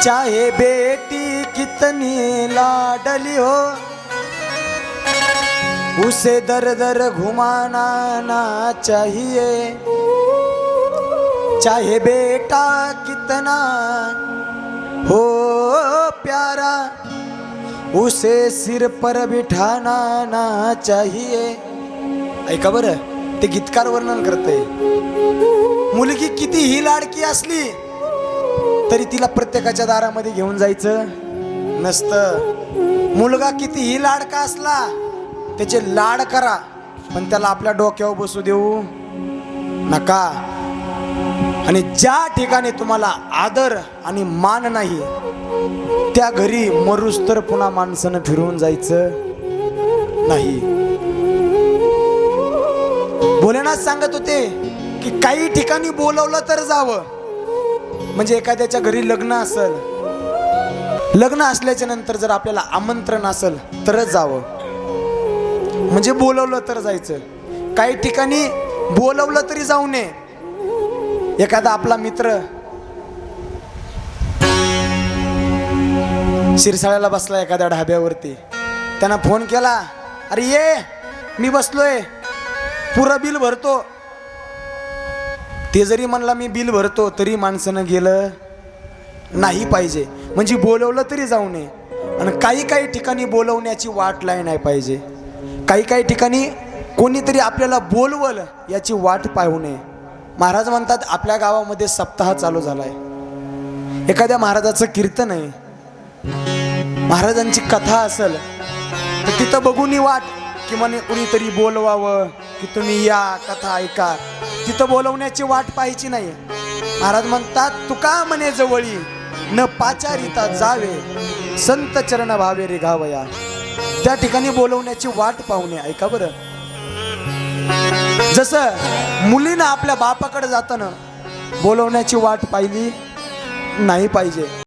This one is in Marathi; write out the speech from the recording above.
चाहे बेटी कितनी लाडली हो, उसे दर दर घुमाना ना चाहिए। चाहे बेटा कितना हो प्यारा, उसे सिर पर बिठाना ना चाहिए। ऐका बरं, ते गीतकार वर्णन करते। मुलगी कितीही लाडकी असली तरी तिला प्रत्येकाच्या दारामध्ये घेऊन जायचं नसतं। मुलगा कितीही लाडका असला त्याचे लाड करा, पण त्याला आपल्या डोक्यावर बसू देऊ नका। आणि ज्या ठिकाणी तुम्हाला आदर आणि मान नाही त्या घरी मरूस तर पुन्हा माणसानं फिरून जायचं नाही। भोलेनाथ सांगत होते की काही ठिकाणी बोलवलं तर जावं, म्हणजे एखाद्याच्या घरी लग्न असेल, लग्न असल्याच्या नंतर जर आपल्याला आमंत्रण असेल तरच जावं, म्हणजे बोलवलं तर जायचं। काही ठिकाणी बोलवलं तरी जाऊ नये। एखादा आपला मित्र शिरसाळ्याला बसला एखाद्या ढाब्यावरती, त्यांना फोन केला, अरे ये मी बसलोय, पुरं बिल भरतो। ते जरी म्हणला मी बिल भरतो तरी माणसानं गेलं नाही पाहिजे, म्हणजे बोलवलं तरी जाऊ नये। आणि काही काही ठिकाणी बोलवण्याची वाट लाय नाही पाहिजे। काही काही ठिकाणी कोणीतरी आपल्याला बोलवल याची वाट पाहू नये। महाराज म्हणतात आपल्या गावामध्ये सप्ताह चालू झालाय, एखाद्या महाराजाचं कीर्तन आहे, महाराजांची कथा असेल तर तिथं बघून वाट की म्हणे कुणीतरी बोलवावं की तुम्ही या कथा ऐका, तिथं बोलवण्याची वाट पाहायची नाही। महाराज म्हणतात तुका म्हणे जवळी न पाचारिता जावे, संत चरण भावे रे गावया। त्या ठिकाणी बोलवण्याची वाट पाहुणे। ऐका बरं, जसं मुलीनं आपल्या बापाकडे जाताना बोलवण्याची वाट पाहिली नाही पाहिजे।